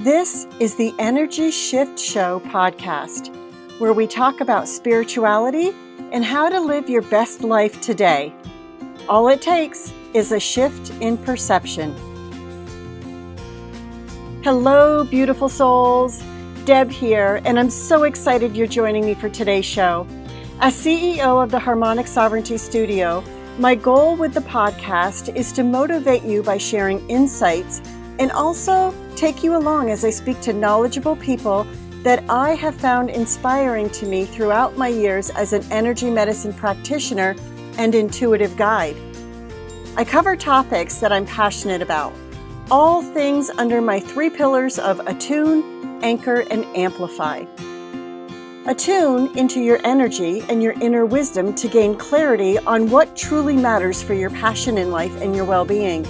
This is the Energy Shift Show podcast, where we talk about spirituality and how to live your best life today. All it takes is a shift in perception. Hello, beautiful souls. Deb here, and I'm so excited you're joining me for today's show. As CEO of the Harmonic Sovereignty Studio, my goal with the podcast is to motivate you by sharing insights and also take you along as I speak to knowledgeable people that I have found inspiring to me throughout my years as an energy medicine practitioner and intuitive guide. I cover topics that I'm passionate about, all things under my 3 pillars of attune, anchor, and amplify. Attune into your energy and your inner wisdom to gain clarity on what truly matters for your passion in life and your well-being.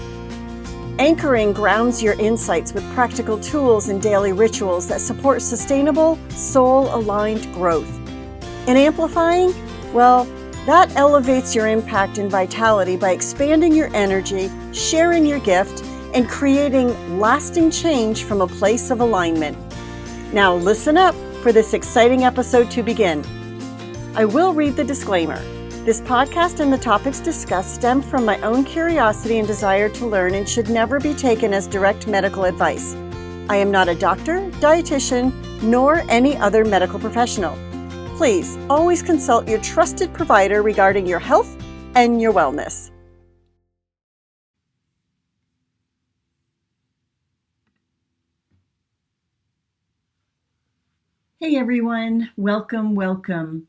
Anchoring grounds your insights with practical tools and daily rituals that support sustainable, soul-aligned growth. And amplifying, well, that elevates your impact and vitality by expanding your energy, sharing your gift, and creating lasting change from a place of alignment. Now listen up for this exciting episode to begin. I will read the disclaimer. This podcast and the topics discussed stem from my own curiosity and desire to learn and should never be taken as direct medical advice. I am not a doctor, dietitian, nor any other medical professional. Please always consult your trusted provider regarding your health and your wellness. Hey everyone, welcome.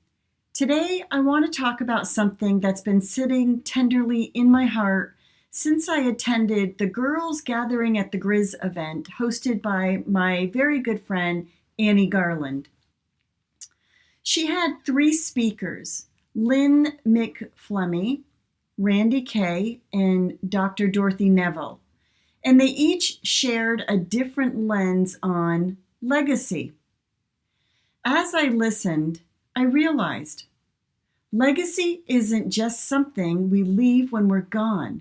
Today, I want to talk about something that's been sitting tenderly in my heart since I attended the Girls Gathering at the Gris event hosted by my very good friend, Annie Garland. She had 3 speakers, Lynn McFlemmy, Randy Kay, and Dr. Dorothy Neville, and they each shared a different lens on legacy. As I listened, I realized legacy isn't just something we leave when we're gone.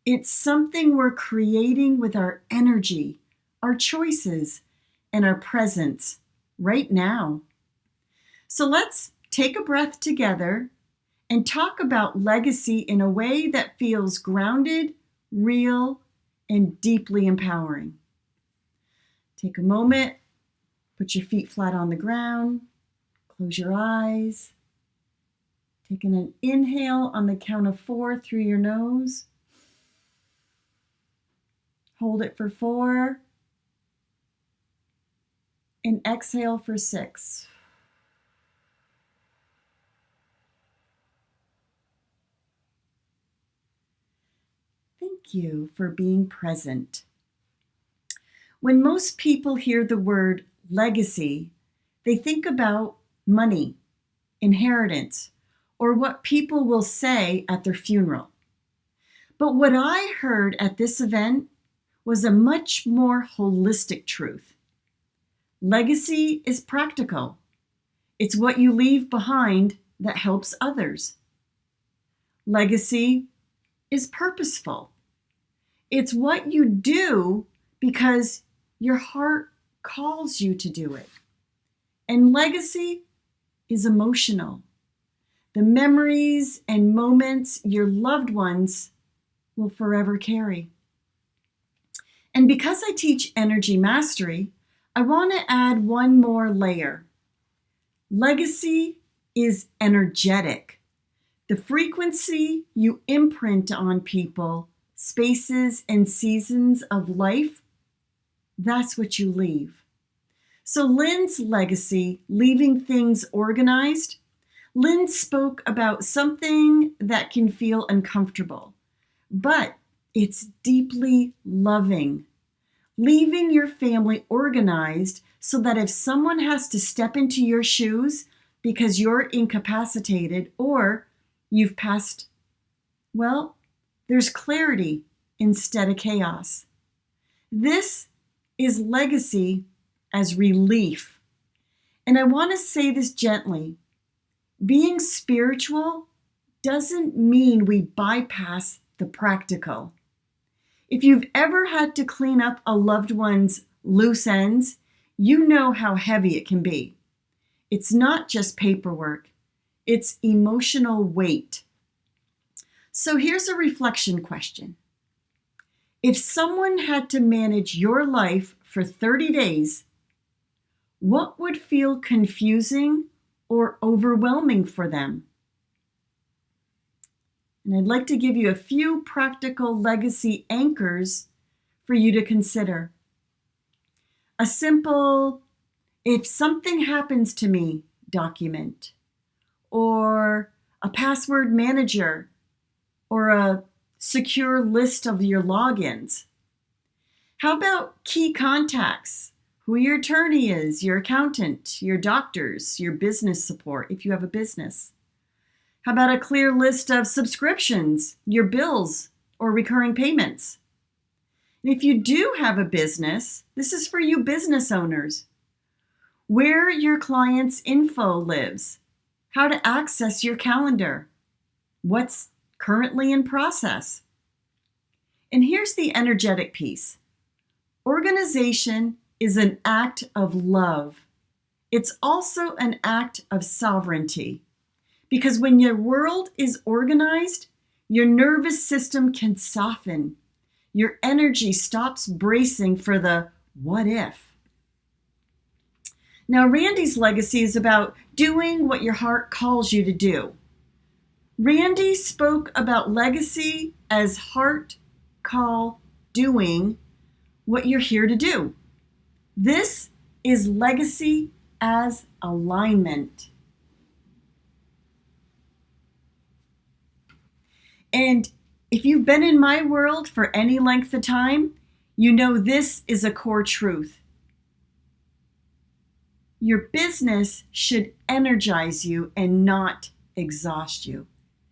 It's something we're creating with our energy, our choices, and our presence right now. So let's take a breath together and talk about legacy in a way that feels grounded, real, and deeply empowering. Take a moment, put your feet flat on the ground. Close your eyes. Taking an inhale on the count of 4 through your nose. Hold it for 4. And exhale for 6. Thank you for being present. When most people hear the word legacy, they think about money, inheritance, or what people will say at their funeral. But what I heard at this event was a much more holistic truth. Legacy is practical. It's what you leave behind that helps others. Legacy is purposeful. It's what you do because your heart calls you to do it. And legacy is emotional. The memories and moments your loved ones will forever carry. And because I teach energy mastery, I want to add one more layer. Legacy is energetic. The frequency you imprint on people, spaces, and seasons of life, that's what you leave. So Lynn's legacy, leaving things organized, Lynn spoke about something that can feel uncomfortable, but it's deeply loving. Leaving your family organized so that if someone has to step into your shoes because you're incapacitated or you've passed, well, there's clarity instead of chaos. This is legacy as relief. And I want to say this gently. Being spiritual doesn't mean we bypass the practical. If you've ever had to clean up a loved one's loose ends, you know how heavy it can be. It's not just paperwork, it's emotional weight. So here's a reflection question. If someone had to manage your life for 30 days, what would feel confusing or overwhelming for them? And I'd like to give you a few practical legacy anchors for you to consider. A simple, if something happens to me, document, or a password manager, or a secure list of your logins. How about key contacts? Who your attorney is, your accountant, your doctors, your business support, if you have a business. How about a clear list of subscriptions, your bills, or recurring payments? And if you do have a business, this is for you business owners. Where your client's info lives, how to access your calendar, what's currently in process. And here's the energetic piece. Organization is an act of love. It's also an act of sovereignty. Because when your world is organized, your nervous system can soften. Your energy stops bracing for the what if. Now, Randy's legacy is about doing what your heart calls you to do. Randy spoke about legacy as heart call doing what you're here to do. This is legacy as alignment. And if you've been in my world for any length of time, you know this is a core truth. Your business should energize you and not exhaust you.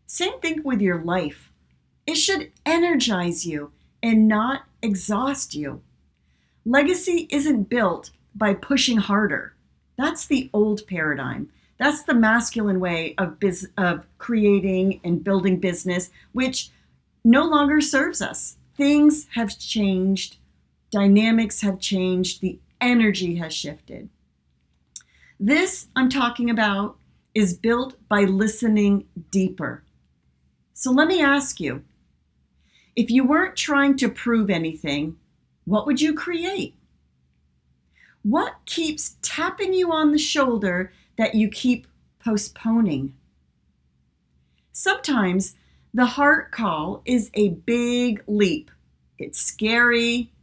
Same thing with your life. It should energize you and not exhaust you. Legacy isn't built by pushing harder. That's the old paradigm. That's the masculine way of creating and building business, which no longer serves us. Things have changed. Dynamics have changed. The energy has shifted. This I'm talking about is built by listening deeper. So let me ask you, if you weren't trying to prove anything, what would you create? What keeps tapping you on the shoulder that you keep postponing? Sometimes the heart call is a big leap. It's scary,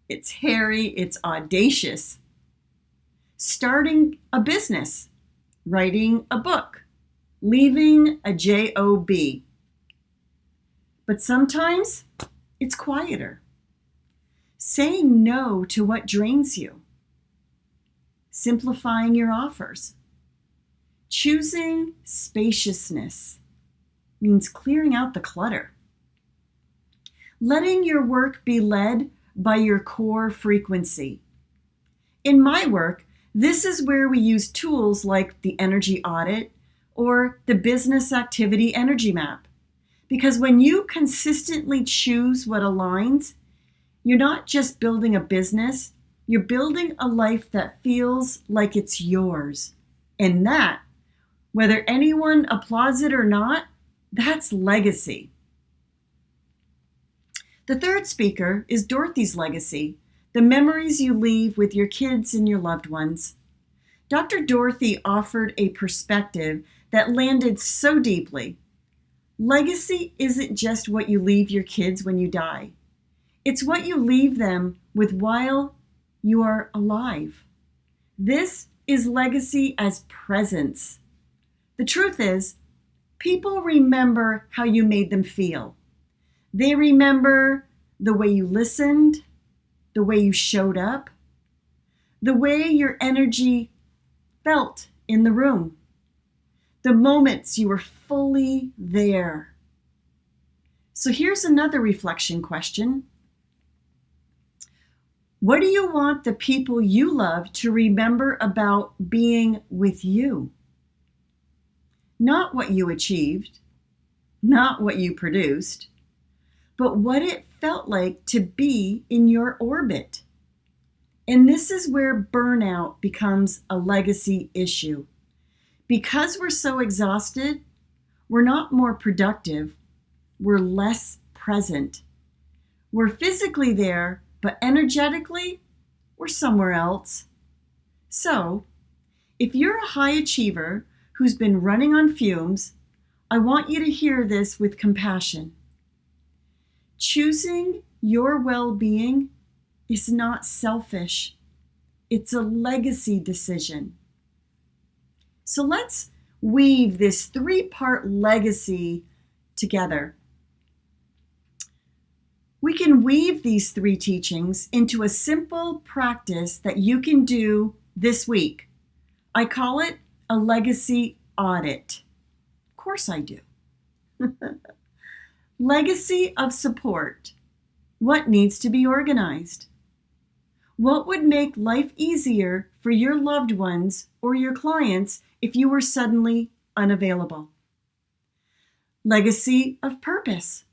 it's hairy, it's audacious. Starting a business, writing a book, leaving a job. But sometimes it's quieter. Saying no to what drains you. Simplifying your offers. Choosing spaciousness means clearing out the clutter. Letting your work be led by your core frequency. In my work, this is where we use tools like the energy audit or the business activity energy map. Because when you consistently choose what aligns, you're not just building a business, you're building a life that feels like it's yours. And that, whether anyone applauds it or not, that's legacy. The third speaker is Dorothy's legacy, the memories you leave with your kids and your loved ones. Dr. Dorothy offered a perspective that landed so deeply. Legacy isn't just what you leave your kids when you die. It's what you leave them with while you are alive. This is legacy as presence. The truth is, people remember how you made them feel. They remember the way you listened, the way you showed up, the way your energy felt in the room, the moments you were fully there. So here's another reflection question. What do you want the people you love to remember about being with you? Not what you achieved, not what you produced, but what it felt like to be in your orbit. And this is where burnout becomes a legacy issue. Because we're so exhausted, we're not more productive, we're less present. We're physically there, but energetically, we're somewhere else. So, if you're a high achiever who's been running on fumes, I want you to hear this with compassion. Choosing your well-being is not selfish. It's a legacy decision. So let's weave this three-part legacy together. We can weave these three teachings into a simple practice that you can do this week. I call it a legacy audit. Of course I do. Legacy of support. What needs to be organized? What would make life easier for your loved ones or your clients if you were suddenly unavailable? Legacy of purpose.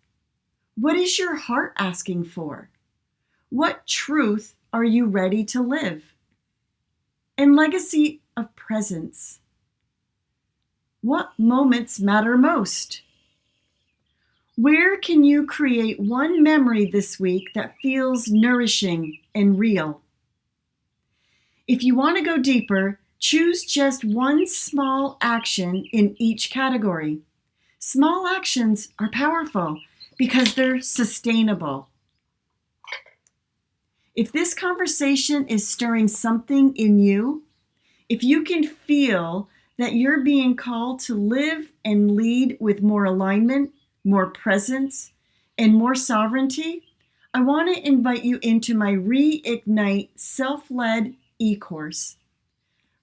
What is your heart asking for? What truth are you ready to live? And legacy of presence. What moments matter most? Where can you create one memory this week that feels nourishing and real? If you want to go deeper, choose just one small action in each category. Small actions are powerful because they're sustainable. If this conversation is stirring something in you, if you can feel that you're being called to live and lead with more alignment, more presence, and more sovereignty, I want to invite you into my Reignite Self-Led e-course.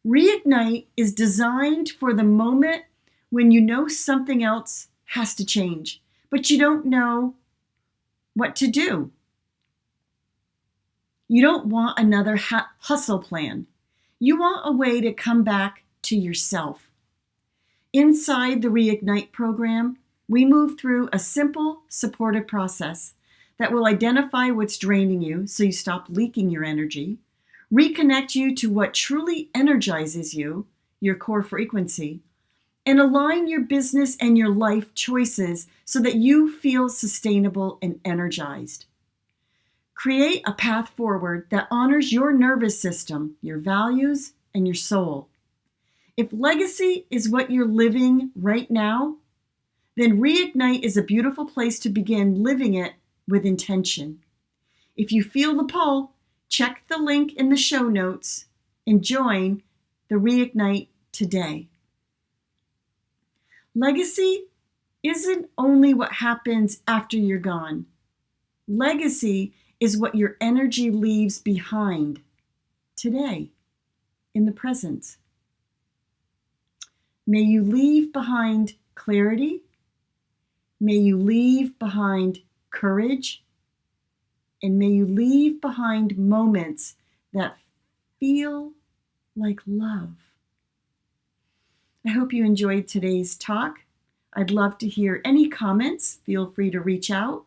Reignite is designed for the moment when you know something else has to change, but you don't know what to do. You don't want another hustle plan. You want a way to come back to yourself. Inside the Reignite program, we move through a simple, supportive process that will identify what's draining you so you stop leaking your energy, reconnect you to what truly energizes you, your core frequency, and align your business and your life choices so that you feel sustainable and energized. Create a path forward that honors your nervous system, your values, and your soul. If legacy is what you're living right now, then Reignite is a beautiful place to begin living it with intention. If you feel the pull, check the link in the show notes and join the Reignite today. Legacy isn't only what happens after you're gone. Legacy is what your energy leaves behind today, in the present. May you leave behind clarity. May you leave behind courage. And may you leave behind moments that feel like love. I hope you enjoyed today's talk. I'd love to hear any comments. Feel free to reach out.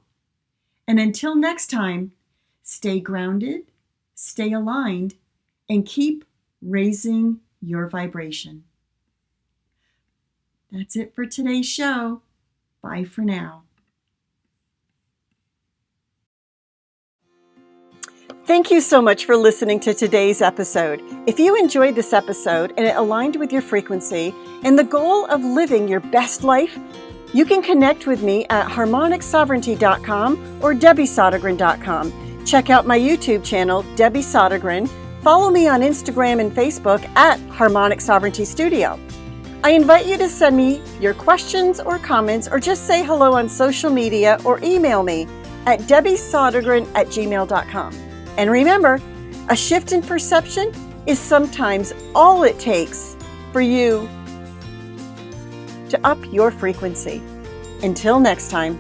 And until next time, stay grounded, stay aligned, and keep raising your vibration. That's it for today's show. Bye for now. Thank you so much for listening to today's episode. If you enjoyed this episode and it aligned with your frequency and the goal of living your best life, you can connect with me at harmonicsovereignty.com or debbiesodegren.com. Check out my YouTube channel, Debbie Sodegren. Follow me on Instagram and Facebook at Harmonic Sovereignty Studio. I invite you to send me your questions or comments or just say hello on social media or email me at debbiesodegren@gmail.com. And remember, a shift in perception is sometimes all it takes for you to up your frequency. Until next time.